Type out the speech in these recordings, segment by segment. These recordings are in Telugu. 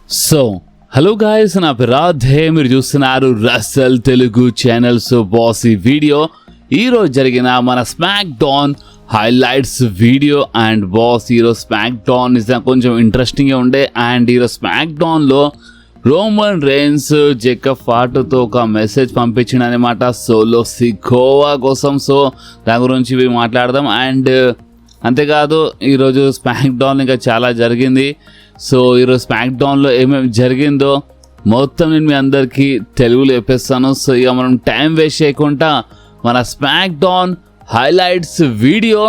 సో హలో గాయస్, నా పేరు రాధే, మీరు చూస్తున్నారు Russell Telugu channel. So boss, ఈ వీడియో ఈరోజు జరిగిన మన SmackDown highlights video. And boss, ఈరోజు స్మాక్ డౌన్ నిజంగా కొంచెం ఇంట్రెస్టింగ్గా ఉండే. అండ్ ఈరోజు స్మాక్ డౌన్లో రోమన్ రేన్స్ జేకబ్ ఫాటుతో ఒక మెసేజ్ పంపించిండు అనమాట, సోలో సికోవా కోసం. సో దాని గురించి మాట్లాడదాం. అండ్ అంతేకాదు, ఈరోజు స్మాక్ డౌన్ ఇంకా చాలా జరిగింది. సో ఈరోజు స్మాక్ డౌన్లో ఏమేమి జరిగిందో మొత్తం నేను మీ అందరికీ తెలుగులో చెప్పేస్తాను. సో ఇక మనం టైం వేస్ట్ చేయకుండా మన SmackDown highlights video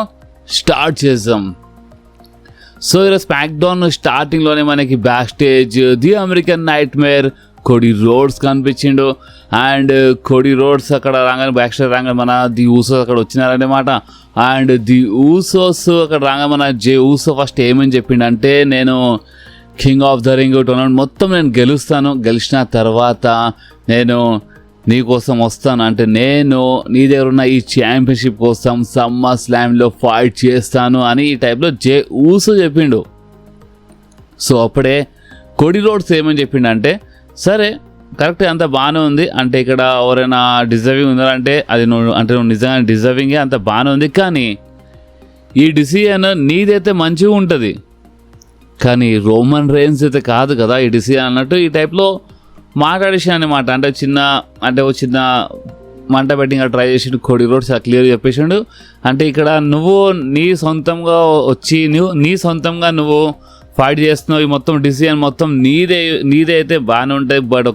start చేద్దాం. సో ఈరోజు స్మాక్ డౌన్ స్టార్టింగ్లోనే మనకి backstage the American nightmare Cody Rhodes కనిపించిండు. అండ్ కోడీ రోడ్స్ అక్కడ రాగానే బ్యాక్ స్టేజ్ రాగానే మన ది ఊసోస్ అక్కడ వచ్చినారనమాట. అండ్ ది ఊసోస్ అక్కడ రాగానే మన జే ఊసో ఫస్ట్ ఏమని చెప్పిండంటే, నేను king of the Ring tournament మొత్తం నేను గెలుస్తాను, గెలిచిన తర్వాత నేను నీ కోసం వస్తాను, అంటే నేను నీ దగ్గర ఉన్న ఈ ఛాంపియన్షిప్ కోసం సమ్మర్ స్లామ్లో ఫైట్ చేస్తాను అని ఈ టైప్లో జే ఊసో చెప్పిండు. సో అప్పుడే కోడీ రోడ్స్ ఏమని చెప్పిండంటే, సరే కరెక్ట్, అంత బాగానే ఉంది, అంటే ఇక్కడ ఎవరైనా డిజర్వింగ్ ఉన్నారంటే అది నువ్వు నిజంగా డిజర్వింగే, అంత బాగానే ఉంది, కానీ ఈ డిసిజన్ నీదైతే మంచిగా ఉంటుంది, కానీ రోమన్ రేన్స్ అయితే కాదు కదా ఈ డిసిజన్ అన్నట్టు ఈ టైప్లో మాట్లాడేసాను అనమాట. అంటే ఒక చిన్న మంట పెట్టి ఇంకా ట్రై చేసిండు కోడీ రోడ్స్, క్లియర్ చెప్పేసిండు. అంటే ఇక్కడ నువ్వు నీ సొంతంగా వచ్చి నీ సొంతంగా నువ్వు ఫైట్ చేస్తున్నావు, ఈ మొత్తం డిసిజన్ మొత్తం నీదే అయితే బాగానే ఉంటుంది, బట్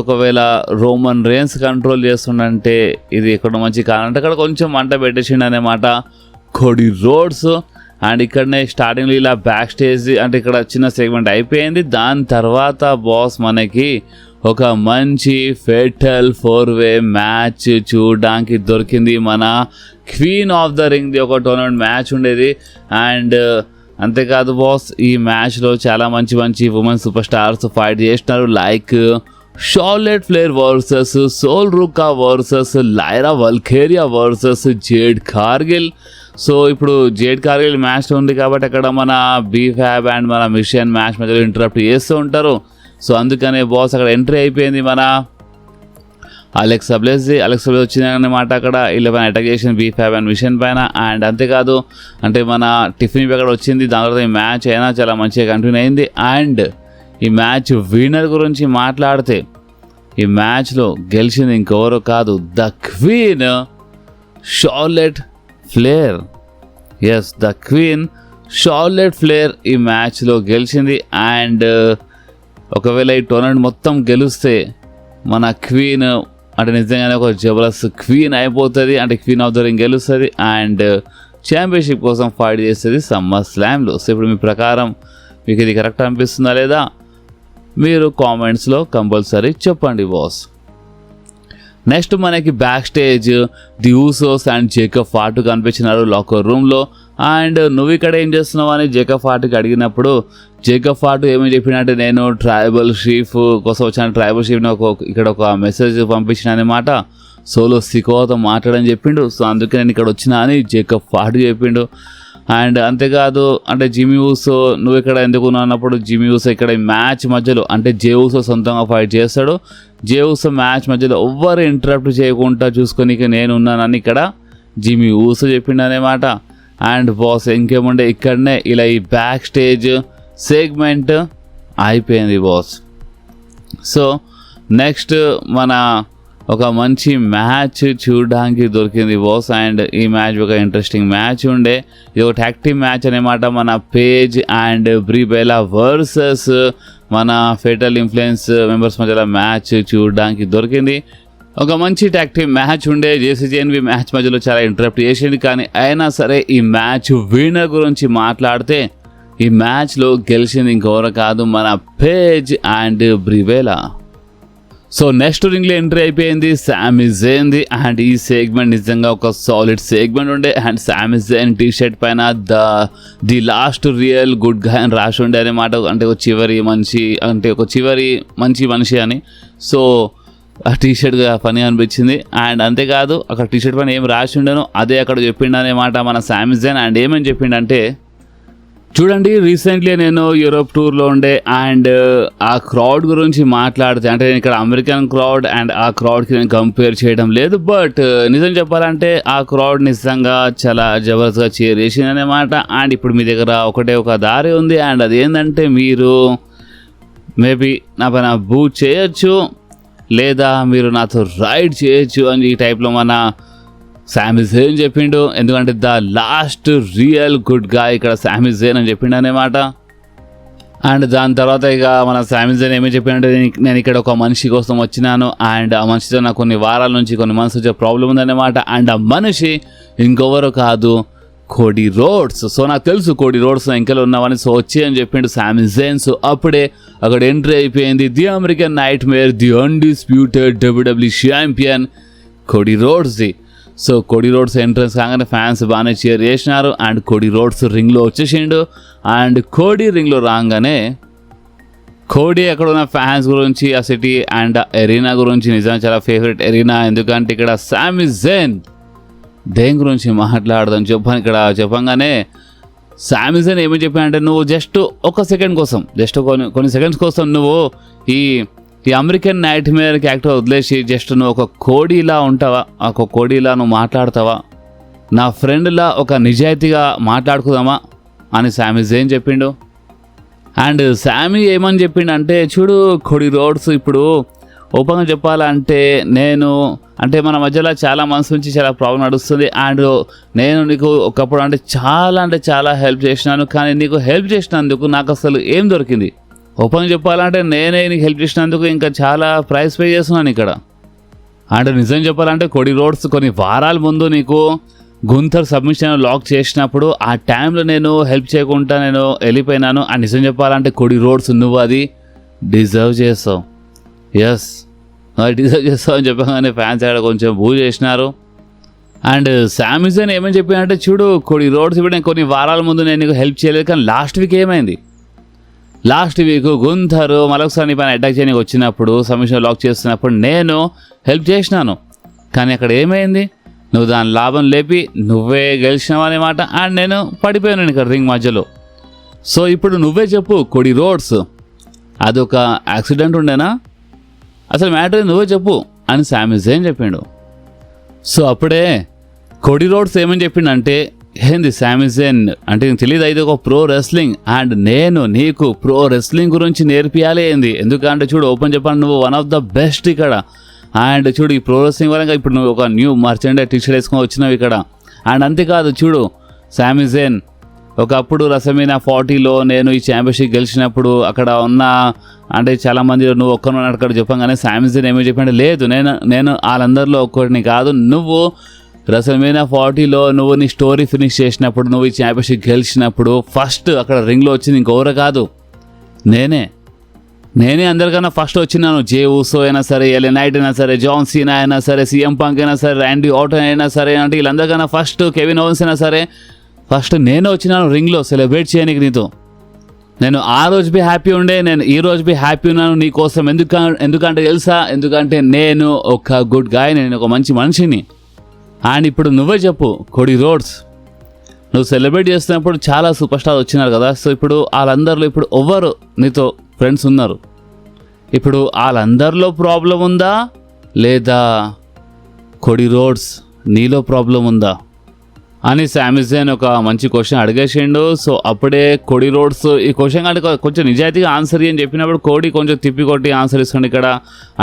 ఒకవేళ రోమన్ రేన్స్ కంట్రోల్ చేస్తుండంటే ఇది ఎక్కడ మంచి కాదంటే అక్కడ కొంచెం మంట పెట్టేసిండు అనమాట కోడీ రోడ్స్. అండ్ ఇక్కడనే స్టార్టింగ్లో ఇలా బ్యాక్ స్టేజ్ అంటే ఇక్కడ చిన్న సెగ్మెంట్ అయిపోయింది. దాని తర్వాత బాస్ మనకి ఒక మంచి ఫెటల్ 4-way మ్యాచ్ చూడడానికి దొరికింది. మన క్వీన్ ఆఫ్ ద రింగ్ది ఒక టోర్నమెంట్ మ్యాచ్ ఉండేది. అండ్ అంతేకాదు బాస్, ఈ మ్యాచ్లో చాలా మంచి ఉమెన్ సూపర్ స్టార్స్ ఫైట్ చేసినారు, like Charlotte Flair versus Sol Ruca versus Lyra Valkyria versus Jade Cargill. So ఇప్పుడు జేడ్ కార్గిల్ మ్యాచ్ ఉంది కాబట్టి అక్కడ మన బీఫ్యాబ్ అండ్ మన మిషన్ మ్యాచ్ మధ్యలో ఇంటరప్ట్ చేస్తూ ఉంటారు. సో అందుకనే బాస్ అక్కడ ఎంట్రీ అయిపోయింది మన అలెక్సా బ్లెస్ వచ్చిందన్నమాట. అక్కడ 11 అటాక్ చేసింది బీఫ్యాబ్ అండ్ మిషన్ పైన. అండ్ అంతేకాదు, అంటే మన టిఫిన్ అక్కడ వచ్చింది. దాని తర్వాత ఈ మ్యాచ్ అయినా చాలా మంచిగా కంటిన్యూ అయింది. అండ్ ఈ మ్యాచ్ విన్నర్ గురించి మాట్లాడితే, ఈ మ్యాచ్లో గెలిచింది ఇంకెవరో కాదు, the queen Charlotte Flair. Yes, the queen Charlotte Flair ఈ మ్యాచ్లో గెలిచింది. అండ్ ఒకవేళ ఈ టోర్నమెంట్ మొత్తం గెలిస్తే మన క్వీన్ అంటే నిజంగానే ఒక జబర్దస్త్ క్వీన్ అయిపోతుంది, అంటే క్వీన్ ఆఫ్ ద రింగ్ గెలుస్తుంది అండ్ ఛాంపియన్షిప్ కోసం ఫైట్ చేస్తుంది సమ్మర్ స్లామ్లో. సో ఇప్పుడు మీ ప్రకారం మీకు ఇది కరెక్ట్ అనిపిస్తుందా లేదా మీరు కామెంట్స్లో కంపల్సరీ చెప్పండి బాస్. నెక్స్ట్ మనకి backstage the Usos and Jacob Fatu కనిపించినారు లాకర్ రూమ్లో. అండ్ నువ్వు ఇక్కడ ఏం చేస్తున్నావు అని జేకబ్ ఫాటుకి అడిగినప్పుడు జేకబ్ ఫాటు ఏమని చెప్పినట్టే, నేను ట్రైబల్ చీఫ్ కోసం వచ్చాను, ట్రైబల్ చీఫ్ని ఇక్కడ ఒక మెసేజ్ పంపించిన అనమాట, సోలో సికోవాతో మాట్లాడని చెప్పిండు. సో అందుకే నేను ఇక్కడ వచ్చినా అని జేకబ్ ఫాటు చెప్పిండు. అండ్ అంతేకాదు, అంటే జిమ్మీ ఊసో నువ్వు ఇక్కడ ఎందుకు అన్నప్పుడు జిమ్మీ ఊసో ఇక్కడ మ్యాచ్ మధ్యలో, అంటే జే ఊసో సొంతంగా ఫైట్ చేస్తాడు, జే ఊసో మ్యాచ్ మధ్యలో ఎవ్వరు ఇంటరప్ట్ చేయకుండా చూసుకొని నేను ఉన్నానని ఇక్కడ జిమ్మీ ఊసో చెప్పిండు అనమాట. అండ్ బాస్ ఇంకేముండే, ఇక్కడనే ఇలా ఈ బ్యాక్ స్టేజ్ సెగ్మెంట్ అయిపోయింది బాస్. సో నెక్స్ట్ మన ఒక మంచి మ్యాచ్ చూడడానికి దొరికింది బాస్. అండ్ ఈ మ్యాచ్ ఒక ఇంట్రెస్టింగ్ మ్యాచ్ ఉండే, ఇది ఒక ట్యాగ్ టీమ్ మ్యాచ్ అనమాట. మన పేజ్ అండ్ బ్రీ బెలా వర్సెస్ మన ఫెటల్ ఇన్ఫ్లుయెన్స్ మెంబర్స్ మధ్యలో మ్యాచ్ చూడడానికి దొరికింది. ఒక మంచి ట్యాగ్ టీమ్ మ్యాచ్ ఉండే. జేసీజేఎన్వి మ్యాచ్ మధ్యలో చాలా ఇంటరప్ట్ చేసింది, కానీ అయినా సరే ఈ మ్యాచ్ విన్నర్ గురించి మాట్లాడితే ఈ మ్యాచ్లో గెలిచింది ఇంకెవరో కాదు, మన పేజ్ అండ్ బ్రిబెలా. సో నెక్స్ట్ రింగ్లో ఎంట్రీ అయిపోయింది సామీ జైన్ది. అండ్ ఈ సెగ్మెంట్ నిజంగా ఒక సాలిడ్ సెగ్మెంట్ ఉండే. అండ్ సామీ జైన్ టీ షర్ట్ పైన ది లాస్ట్ రియల్ గుడ్ గా అని రాసి ఉండే అనమాట, అంటే ఒక చివరి మంచి మనిషి అని. సో ఆ టీ షర్ట్ పని అనిపించింది. అండ్ అంతేకాదు, అక్కడ టీ షర్ట్ పైన ఏం రాసి ఉండను అదే అక్కడ చెప్పిండు అనమాట మన సామీ జైన్. అండ్ ఏమని చెప్పిండంటే, చూడండి, రీసెంట్లీ నేను యూరోప్ టూర్లో ఉండే అండ్ ఆ క్రౌడ్ గురించి మాట్లాడితే, అంటే నేను ఇక్కడ అమెరికన్ క్రౌడ్ అండ్ ఆ క్రౌడ్కి నేను కంపేర్ చేయడం లేదు, బట్ నిజం చెప్పాలంటే ఆ క్రౌడ్ నిజంగా చాలా జబర్దస్త్గా చేర్ చేసిందన్నమాట. అండ్ ఇప్పుడు మీ దగ్గర ఒకటే ఒక దారి ఉంది, అండ్ అదేంటంటే మీరు మేబీ నా పైన బూట్ చేయొచ్చు, లేదా మీరు నాతో రైడ్ చేయొచ్చు అని ఈ టైప్లో మన శామీ జేన్ చెప్పిండు. ఎందుకంటే ద లాస్ట్ రియల్ గుడ్ గా ఇక్కడ శామీ జేన్ అని చెప్పిండు అనమాట. అండ్ దాని తర్వాత ఇక మన శామీ జేన్ ఏమీ చెప్పిండంటే, నేను ఇక్కడ ఒక మనిషి కోసం వచ్చినాను అండ్ ఆ మనిషితో నాకు కొన్ని వారాల నుంచి కొన్ని మంత్స్ వచ్చే ప్రాబ్లం ఉందన్నమాట. అండ్ ఆ మనిషి ఇంకెవరు కాదు, కోడీ రోడ్స్. సో నాకు తెలుసు కోడీ రోడ్స్ ఇంకెలో ఉన్నామని, సో వచ్చి అని చెప్పిండు శామీ జేన్. సో అప్పుడే అక్కడ ఎంట్రీ అయిపోయింది the American nightmare, the undisputed WWE champion Cody రోడ్స్ది. సో కోడీ రోడ్స్ ఎంట్రన్స్ కాగానే ఫ్యాన్స్ బాగానే చీర్ చేసినారు అండ్ కోడీ రోడ్స్ రింగ్లో వచ్చేసిండు. అండ్ కోడీ రింగ్లో రాగానే కోడీ అక్కడ ఉన్న ఫ్యాన్స్ గురించి, ఆ సిటీ అండ్ ఎరీనా గురించి నిజంగా చాలా ఫేవరెట్ ఎరీనా. ఎందుకంటే ఇక్కడ శామీ జేన్ దేని గురించి మాట్లాడదాం ఇక్కడ చెప్పంగానే శామీ జేన్ ఏమి చెప్పానంటే, నువ్వు జస్ట్ ఒక సెకండ్ కోసం, జస్ట్ కొన్ని సెకండ్స్ కోసం నువ్వు ఈ అమెరికన్ నైట్ మేర్ క్యారెక్టర్ వదిలేసి జస్ట్ నువ్వు ఒక కోడీలా ఉంటావా, ఒక కోడీలా నువ్వు మాట్లాడతావా, నా ఫ్రెండ్లా ఒక నిజాయితీగా మాట్లాడుకుందామా అని శామీ జేన్ చెప్పిండు. అండ్ శామీ ఏమని చెప్పిండు అంటే, చూడు కోడీ రోడ్స్, ఇప్పుడు ఓపెన్గా చెప్పాలంటే అంటే మన మధ్యలో చాలా మంత్స్ నుంచి చాలా ప్రాబ్లం నడుస్తుంది అండ్ నేను నీకు ఒకప్పుడు అంటే చాలా హెల్ప్ చేసినాను, కానీ నీకు హెల్ప్ చేసినందుకు నాకు అసలు ఏం దొరికింది? ఓపెన్ చెప్పాలంటే నేనే నీకు హెల్ప్ చేసినందుకు ఇంకా చాలా ప్రైస్ పే చేస్తున్నాను ఇక్కడ. అంటే నిజం చెప్పాలంటే కోడీ రోడ్స్ కొన్ని వారాల ముందు నీకు గుంథర్ సబ్మిషన్ లాక్ చేసినప్పుడు ఆ టైంలో నేను హెల్ప్ చేయకుండా నేను వెళ్ళిపోయినాను. అండ్ నిజం చెప్పాలంటే కోడీ రోడ్స్ నువ్వు అది డిజర్వ్ చేస్తావు, ఎస్ డిజర్వ్ చేస్తావు అని చెప్పగానే ఫ్యాన్స్ అక్కడ కొంచెం బూ చేసినారు. అండ్ శామీ జేన్ ఏమని చెప్పానంటే, చూడు కోడీ రోడ్స్ ఇప్పుడు నేను కొన్ని వారాల ముందు నేను నీకు హెల్ప్ చేయలేదు, కానీ లాస్ట్ వీక్ ఏమైంది, లాస్ట్ వీక్ గుంథర్ మరొకసారి నీ పైన అటాక్ చేయడానికి వచ్చినప్పుడు, సబ్మిషన్ లాక్ చేస్తున్నప్పుడు నేను హెల్ప్ చేసినాను, కానీ అక్కడ ఏమైంది, నువ్వు దాని లాభం లేపి నువ్వే గెలిచినావు అనమాట. అండ్ నేను పడిపోయాను ఇక్కడ రింగ్ మధ్యలో. సో ఇప్పుడు నువ్వే చెప్పు కోడీ రోడ్స్, అదొక యాక్సిడెంట్ ఉండేనా, అసలు మ్యాటర్ నువ్వే చెప్పు అని శామీ జేన్ చెప్పిండు. సో అప్పుడే కోడీ రోడ్స్ ఏమని చెప్పిండంటే, ఏంది శామీ జేన్ అంటే నీకు తెలియదు, ఇది ఒక ప్రో రెస్లింగ్ అండ్ నేను నీకు ప్రో రెస్లింగ్ గురించి నేర్పియాలి ఏంది, ఎందుకంటే చూడు ఓపెన్ చెప్పాను నువ్వు వన్ ఆఫ్ ద బెస్ట్ ఇక్కడ. అండ్ చూడు ఈ ప్రో రెస్లింగ్ వల్ల ఇప్పుడు నువ్వు ఒక న్యూ మర్చెండైజ్ టీషర్ట్ వేసుకొని వచ్చినావు ఇక్కడ. అండ్ అంతేకాదు చూడు శామీ జేన్, ఒకప్పుడు రసమీనా 40లో నేను ఈ ఛాంపియన్షిప్ గెలిచినప్పుడు అక్కడ ఉన్న అంటే చాలామంది నువ్వు ఒక్కరు అక్కడ చెప్పగానే శామీ జేన్ ఏమో చెప్పండి, లేదు నేను వాళ్ళందరిలో ఒక్కడిని కాదు, నువ్వు రసమీనా 40లో నువ్వు నీ స్టోరీ ఫినిష్ చేసినప్పుడు, నువ్వు ఈ ఛాంపియన్షిప్ గెలిచినప్పుడు ఫస్ట్ అక్కడ రింగ్లో వచ్చింది ఇంకెవరు కాదు, నేనే అందరికన్నా ఫస్ట్ వచ్చినాను. జే ఊసో అయినా సరే, ఎల్ నైట్ అయినా సరే, జాన్ సీనా అయినా సరే, సీఎం పంక్ అయినా సరే, ర్యాండీ ఆర్టన్ అయినా సరే, అంటే వీళ్ళందరికన్నా ఫస్ట్ కెవిన్ ఓవెన్స్ అయినా సరే, ఫస్ట్ నేనే వచ్చినాను రింగ్లో సెలబ్రేట్ చేయడానికి నీతో. నేను ఆ రోజు బి హ్యాపీ ఉండే, నేను ఈ రోజు బి హ్యాపీ ఉన్నాను నీ కోసం. ఎందుకంటే తెలుసా, ఎందుకంటే నేను ఒక గుడ్ గాయ్, నేను ఒక మంచి మనిషిని. అండ్ ఇప్పుడు నువ్వే చెప్పు కోడీ రోడ్స్, నువ్వు సెలబ్రేట్ చేస్తున్నప్పుడు చాలా సూపర్ స్టార్ వచ్చినారు కదా, సో ఇప్పుడు వాళ్ళందరిలో ఇప్పుడు ఎవరు నీతో ఫ్రెండ్స్ ఉన్నారు, ఇప్పుడు వాళ్ళందరిలో ప్రాబ్లం ఉందా లేదా కోడీ రోడ్స్ నీలో ప్రాబ్లం ఉందా అని శామీ జేన్ ఒక మంచి క్వశ్చన్ అడిగేసిండు. సో అప్పుడే కోడీ రోడ్స్ ఈ క్వశ్చన్ అంటే కొంచెం నిజాయితీగా ఆన్సర్ అని చెప్పినప్పుడు కోడీ కొంచెం తిప్పి కొట్టి ఆన్సర్ ఇస్తుంది ఇక్కడ.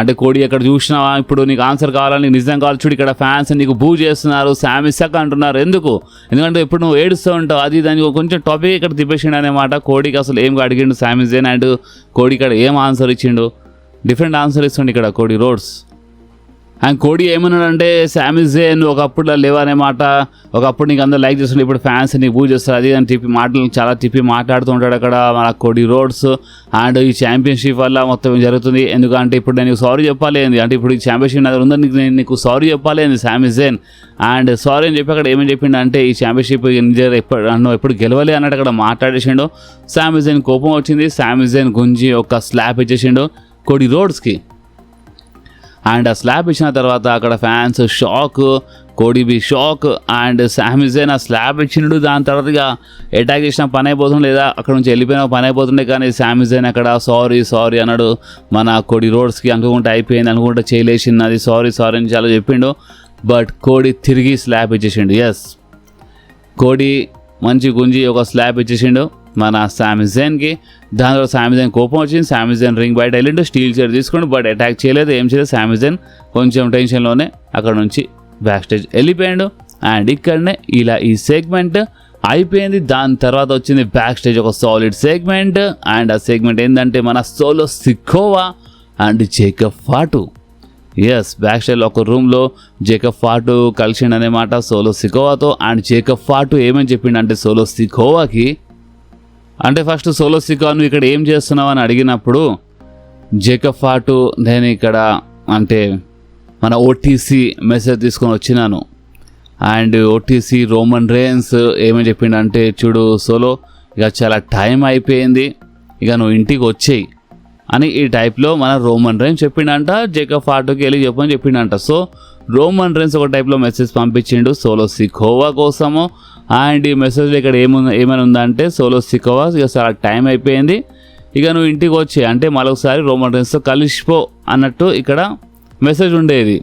అంటే కోడీ ఎక్కడ చూసినావా, ఇప్పుడు నీకు ఆన్సర్ కావాలని నిజం కావాలి, చూడు ఇక్కడ ఫ్యాన్స్ నీకు బూ చేస్తున్నారు, శామీ సక్ అంటున్నారు, ఎందుకంటే ఇప్పుడు నువ్వు ఏడుస్తూ ఉంటావు, అది దానికి కొంచెం టాపిక్ ఇక్కడ తిప్పేసిండు అనమాట. కోడీకి అసలు ఏం అడిగిండు శామీ జేన్ అండ్ కోడీ ఇక్కడ ఏం ఆన్సర్ ఇచ్చిండు, డిఫరెంట్ ఆన్సర్ ఇస్తుండే ఇక్కడ కోడీ రోడ్స్. అండ్ కోడీ ఏమన్నాడంటే, శామీ జేన్ ఒకప్పుడు లేవనేమాట, ఒకప్పుడు నీకు అందరూ లైక్ చేస్తుండే, ఇప్పుడు ఫ్యాన్స్ నీకు బూ చేస్తారు, అది అని చాలా తిప్పి మాట్లాడుతూ ఉంటాడు అక్కడ మన కోడీ రోడ్స్. అండ్ ఈ ఛాంపియన్షిప్ వల్ల మొత్తం జరుగుతుంది, ఎందుకంటే ఇప్పుడు నేను నీకు సారీ చెప్పాలి ఏంది, అంటే ఇప్పుడు ఈ ఛాంపియన్షిప్ నా దగ్గర ఉందని నేను నీకు సారీ చెప్పాలి ఏంది శామీ జేన్. అండ్ సారీ అని చెప్పి అక్కడ ఏమని చెప్పిండు అంటే, ఈ ఛాంపియన్షిప్ ఎప్పుడు గెలవాలి అన్నట్టు అక్కడ మాట్లాడేసిండు. శామీ జేన్ కోపం వచ్చింది, శామీ జేన్ గుంజి ఒక స్లాప్ ఇచ్చేసిండు కోడీ రోడ్స్కి. అండ్ ఆ స్లాబ్ ఇచ్చిన తర్వాత అక్కడ ఫ్యాన్స్ షాక్, కోడి బి షాక్ అండ్ శామిజన్ ఆ స్లాబ్ ఇచ్చిండు. దాని తర్వాత ఇక అటాక్ చేసిన పని అయిపోతుంది, లేదా అక్కడ నుంచి వెళ్ళిపోయిన పని అయిపోతుండే. కానీ శామిజన్ అక్కడ సారీ అన్నాడు మన కోడి రోడ్స్కి. అనుకుంటే అయిపోయింది, అనుకుంటే చేయలేసింది, అది సారీ అని చాలా చెప్పిండు. బట్ కోడి తిరిగి స్లాబ్ ఇచ్చేసిండు. ఎస్, కోడి మంచి గుంజి ఒక స్లాబ్ ఇచ్చేసిండు మన శామిజన్కి. దాని తర్వాత శామిజన్ కోపం వచ్చింది. శామిజన్ రింగ్ బయట వెళ్ళిండు, స్టీల్ చైర్ తీసుకుండు. బట్ అటాక్ చేయలేదు, ఏం చేయలేదు. శామిజన్ కొంచెం టెన్షన్లోనే అక్కడ నుంచి బ్యాక్ స్టేజ్ వెళ్ళిపోయాడు. అండ్ ఇక్కడనే ఇలా ఈ సెగ్మెంట్ అయిపోయింది. దాని తర్వాత వచ్చింది బ్యాక్ స్టేజ్ ఒక సాలిడ్ సెగ్మెంట్. అండ్ ఆ సెగ్మెంట్ ఏంటంటే మన Solo Sikoa and Jacob Fatu. Yes, back స్టేజ్లో ఒక రూమ్లో జేకబ్ ఫాటు కలిసిండు అనమాట సోలో సికోవాతో. అండ్ జేకబ్ ఫాటు ఏమని చెప్పిండు సోలో సికోవాకి అంటే ఫస్ట్ సోలో సికోవా నువ్వు ఇక్కడ ఏం చేస్తున్నావు అని అడిగినప్పుడు జేకబ్ ఫాటు నేను ఇక్కడ అంటే మన ఓటీసీ మెసేజ్ తీసుకొని వచ్చినాను. అండ్ ఓటీసీ రోమన్ రేన్స్ ఏమని చెప్పిండంటే చూడు సోలో ఇక చాలా టైం అయిపోయింది, ఇక నువ్వు ఇంటికి వచ్చేయి అని ఈ టైప్లో మన రోమన్ రేన్స్ చెప్పిండంట. జేకబ్ ఫాటుకి వెళ్ళి చెప్పని చెప్పిండంట. సో రోమన్ రేన్స్ ఒక టైప్లో మెసేజ్ పంపించిండు సోలో సికోవా కోసము. అండ్ ఈ మెసేజ్లో ఇక్కడ ఏమైనా ఉందంటే సోలో సికోవా ఇక చాలా టైం అయిపోయింది, ఇక నువ్వు ఇంటికి వచ్చేయి అంటే మరొకసారి రోమన్ రేన్స్తో కలిసిపో అన్నట్టు ఇక్కడ మెసేజ్ ఉండేది.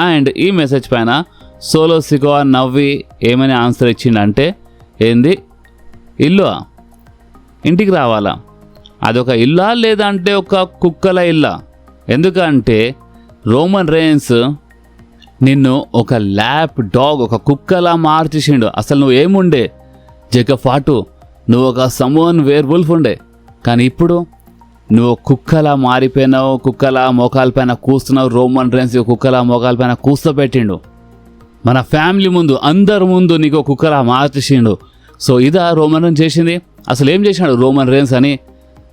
అండ్ ఈ మెసేజ్ పైన సోలో సికోవా నవ్వి ఏమని ఆన్సర్ ఇచ్చిండంటే ఏంది ఇల్లు ఇంటికి రావాలా, అదొక ఇల్లా లేదంటే ఒక కుక్కల ఇల్లా? ఎందుకంటే రోమన్ రేన్స్ నిన్ను ఒక ల్యాప్ డాగ్ ఒక కుక్కలా మార్చేసిండు. అసలు నువ్వు ఏముండే జేకబ్ ఫాటు, నువ్వు ఒక సమోన్ వేర్ వుల్ఫ్ ఉండే, కానీ ఇప్పుడు నువ్వు కుక్కలా మారిపోయినావు, కుక్కలా మోకాల పైన కూస్తున్నావు. రోమన్ రేన్స్ కుక్కలా మోకాల పైన కూర్చోబెట్టిండు, మన ఫ్యామిలీ ముందు అందరి ముందు నీకు కుక్కలా మార్చేసిండు. సో ఇదా రోమన్ రేన్స్ చేసింది? అసలు ఏం చేసినాడు రోమన్ రేన్స్ అని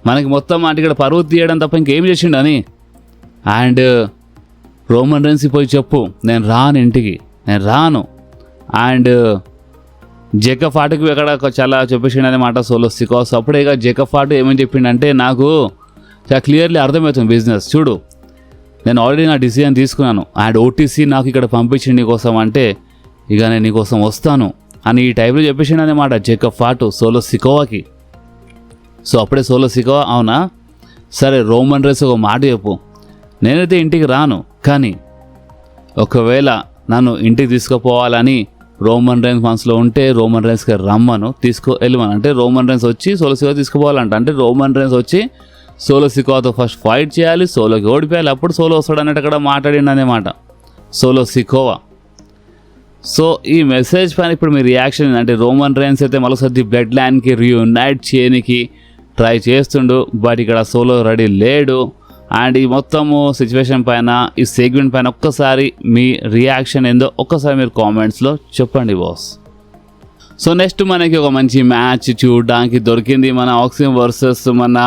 మనకి మొత్తం అంటే ఇక్కడ పరువు తీయడం తప్ప ఇంకేం చేసిండు అని. అండ్ రోమన్ రేన్స్ పోయి చెప్పు నేను రాను, ఇంటికి నేను రాను. అండ్ జేకబ్ ఫాటుకి అక్కడ చాలా చెప్పేసిండు అనమాట సోలో సికోవా. అప్పుడే ఇక జేకబ్ ఫాటు ఏమని చెప్పిండంటే నాకు చాలా క్లియర్లీ అర్థమవుతుంది బిజినెస్, చూడు నేను ఆల్రెడీ నా డిసిజన్ తీసుకున్నాను. అండ్ ఓటీసీ నాకు ఇక్కడ పంపించింది నీకోసం అంటే ఇక నేను నీకోసం వస్తాను అని ఈ టైప్లో చెప్పేసిండు అనమాట జేకబ్ ఫాటు సోలో సికోవాకి. సో అప్పుడే సోలో సికోవా అవునా సరే రోమన్ రేన్స్ ఒక మాట చెప్పు, నేనైతే ఇంటికి రాను, కానీ ఒకవేళ నన్ను ఇంటికి తీసుకుపోవాలని రోమన్ రేన్స్ మనసులో ఉంటే రోమన్ రేన్స్కి రమ్మను, వెళ్ళమను. అంటే రోమన్ రేన్స్ వచ్చి సోలో సికోవా తీసుకుపోవాలంట. అంటే రోమన్ రేన్స్ వచ్చి సోలో సికోవాతో ఫస్ట్ ఫైట్ చేయాలి, సోలోకి ఓడిపోయాలి, అప్పుడు సోలో వస్తాడు అన్నట్టు అక్కడ మాట్లాడిండు అనమాట సోలో సికోవా. సో ఈ మెసేజ్ పైన ఇప్పుడు మీ రియాక్షన్ అంటే రోమన్ రేన్స్ అయితే మరోసారి బ్లడ్ లైన్కి రీయునైట్ చేయడానికి ట్రై చేస్తుండు, బట్ ఇక్కడ సోలో రెడీ లేడు. అండ్ ఈ మొత్తము సిచ్యువేషన్ పైన ఈ సెగ్మెంట్ పైన ఒక్కసారి మీ రియాక్షన్ ఏందో ఒక్కసారి మీరు కామెంట్స్లో చెప్పండి బాస్. సో నెక్స్ట్ మనకి ఒక మంచి మ్యాచ్ చూడడానికి దొరికింది. మన ఆక్సిమ్ వర్సెస్ మన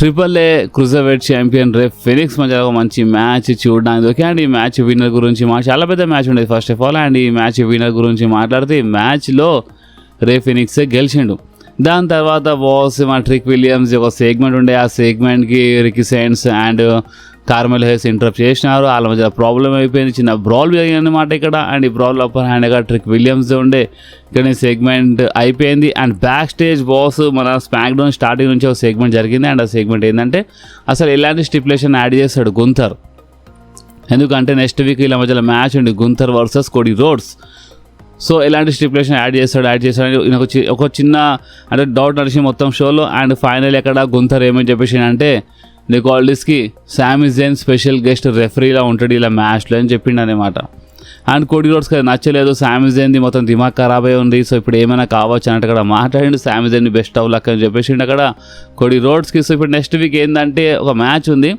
AAA క్రూజర్వెయిట్ ఛాంపియన్ రే ఫినిక్స్ మధ్య ఒక మంచి మ్యాచ్ చూడడానికి దొరికి. అండ్ ఈ మ్యాచ్ విన్నర్ గురించి చాలా పెద్ద మ్యాచ్ ఉండేది ఫస్ట్ ఆఫ్ ఆల్. అండ్ ఈ మ్యాచ్ విన్నర్ గురించి మాట్లాడితే ఈ మ్యాచ్లో రే ఫినిక్సే గెలిచిండు. దాని తర్వాత బాస్ మన ట్రిక్ విలియమ్స్ ఒక సెగ్మెంట్ ఉండే, ఆ సెగ్మెంట్కి Ricky Saints and Carmelo Hayes interrupt చేసినారు. వాళ్ళ మధ్య ప్రాబ్లం అయిపోయింది, చిన్న బ్రాల్ జరిగింది అనమాట ఇక్కడ. అండ్ ఈ బ్రాల్ అప్పర్ హ్యాండ్గా ట్రిక్ విలియమ్స్ ఉండే. ఇక్కడ సెగ్మెంట్ అయిపోయింది. అండ్ బ్యాక్ స్టేజ్ బాస్ మన స్మాక్ డౌన్ స్టార్టింగ్ నుంచి ఒక సెగ్మెంట్ జరిగింది. అండ్ ఆ సెగ్మెంట్ ఏంటంటే అసలు ఎలాంటి స్టిపులేషన్ యాడ్ చేస్తాడు గుంథర్, ఎందుకంటే నెక్స్ట్ వీక్ ఇలా మధ్యలో మ్యాచ్ ఉంది గుంథర్ వర్సెస్ కోడి రోడ్స్. సో ఎలాంటి స్టిపులేషన్ యాడ్ చేస్తాడు ఈయనకు ఒక చిన్న అంటే డౌట్ నడిచి మొత్తం షోలో. అండ్ ఫైనల్ ఎక్కడ గుంథర్ ఏమని చెప్పేసి అంటే నికోల్డిస్కి సామీ జైన్ స్పెషల్ గెస్ట్ రెఫరీలా ఉంటాడు ఇలా మ్యాచ్లో అని చెప్పిండు అనమాట. అండ్ కోడి రోడ్స్కి అది నచ్చలేదు, సామీ జైన్ది మొత్తం దిమాగ్ ఖరాబ్ అయి ఉంది, సో ఇప్పుడు ఏమైనా కావచ్చు అన్నట్టు అక్కడ మాట్లాడిండు. సామీ జైన్ని బెస్ట్ ఆఫ్ లక్ అని చెప్పేసిండు అక్కడ కోడి రోడ్స్కి. సో ఇప్పుడు నెక్స్ట్ వీక్ ఏంటంటే ఒక మ్యాచ్ ఉంది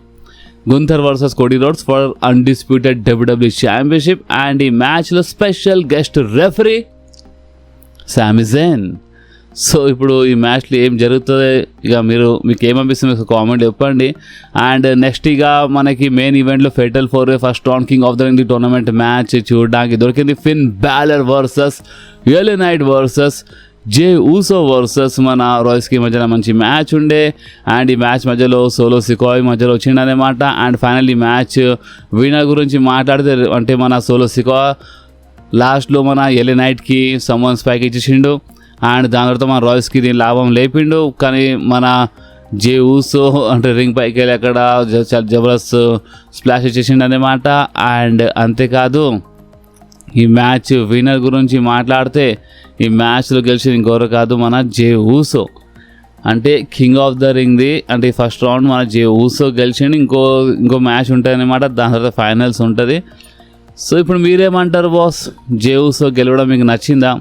గుంథర్ వర్సెస్ కోడి roads for undisputed WWE championship. And ఈ మ్యాచ్లో స్పెషల్ గెస్ట్ రెఫరీ సామీ జైన్. సో ఇప్పుడు ఈ మ్యాచ్లో ఏం జరుగుతుంది ఇక మీకు ఏమనిపిస్తుంది మీకు కామెంట్ చెప్పండి. అండ్ నెక్స్ట్ ఇక మనకి మెయిన్ ఈవెంట్లో fatal 4-way first round King of the Ring tournament match చూడడానికి దొరికింది. Finn Balor versus LA Knight versus Jey Uso versus మన రాయ్స్కి మధ్యన మంచి మ్యాచ్ ఉండే అండ్ ఈ మ్యాచ్ మధ్యలో సోలో సికాయ్ మధ్యలో వచ్చిండనమాట. అండ్ ఫైనల్లీ మ్యాచ్ విన్నర్ గురించి మాట్లాడితే అంటే మన సోలో సికాయ్ లాస్ట్లో మన ఎల్ఏ నైట్కి సమ్మన్ స్పైక్ ఇచ్చేసిండు అండ్ దాని తర్వాత మన రాయ్స్కి దీని లాభం లేపిండు. కానీ మన జే ఊసో అంటే రింగ్ పైకి వెళ్ళి అక్కడ జబర్దస్త్ స్ప్లాష్ ఇచ్చేసిండు అనమాట. అండ్ అంతేకాదు ఈ మ్యాచ్ విన్నర్ గురించి మాట్లాడితే ఈ మ్యాచ్లో గెలిచింది ఇంకొకరు కాదు మన జే ఊసో. అంటే కింగ్ ఆఫ్ ద రింగ్ది అంటే ఫస్ట్ రౌండ్ మన జే ఊసో గెలిచిండు. ఇంకో మ్యాచ్ ఉంటుంది అనమాట, దాని తర్వాత ఫైనల్స్ ఉంటుంది. సో ఇప్పుడు మీరేమంటారు బాస్, జే ఊసో గెలవడం మీకు నచ్చిందా?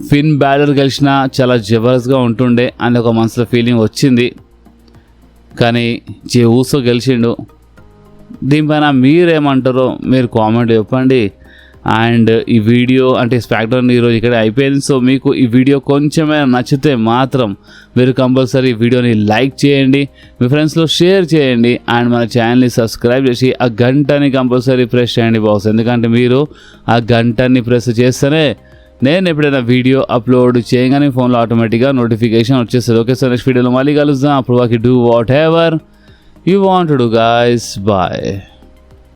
ఫిన్ బ్యాలర్ గెలిచినా చాలా జబర్దస్త్గా ఉంటుండే అని ఒక మనసులో ఫీలింగ్ వచ్చింది, కానీ జే ఊసో గెలిచిండు. దీనిపైన మీరేమంటారో మీరు కామెంట్ చెప్పండి. అండ్ ఈ వీడియో అంటే స్మాక్డౌన్ ఈరోజు ఇక్కడ అయిపోయింది. సో మీకు ఈ వీడియో కొంచెమే నచ్చితే మాత్రం మీరు కంపల్సరీ ఈ వీడియోని లైక్ చేయండి, మీ ఫ్రెండ్స్లో షేర్ చేయండి అండ్ మన ఛానల్ని సబ్స్క్రైబ్ చేసి ఆ గంటని కంపల్సరీ ప్రెస్ చేయండి బాస్. ఎందుకంటే మీరు ఆ గంటని ప్రెస్ చేస్తేనే నేను ఎప్పుడైనా వీడియో అప్లోడ్ చేయగానే ఫోన్లో ఆటోమేటిక్గా నోటిఫికేషన్ వచ్చేస్తుంది. ఓకే, సో నెక్స్ట్ వీడియోలో మళ్ళీ కలుద్దాం. అప్పుడు వాకి do whatever you want to do guys. Bye.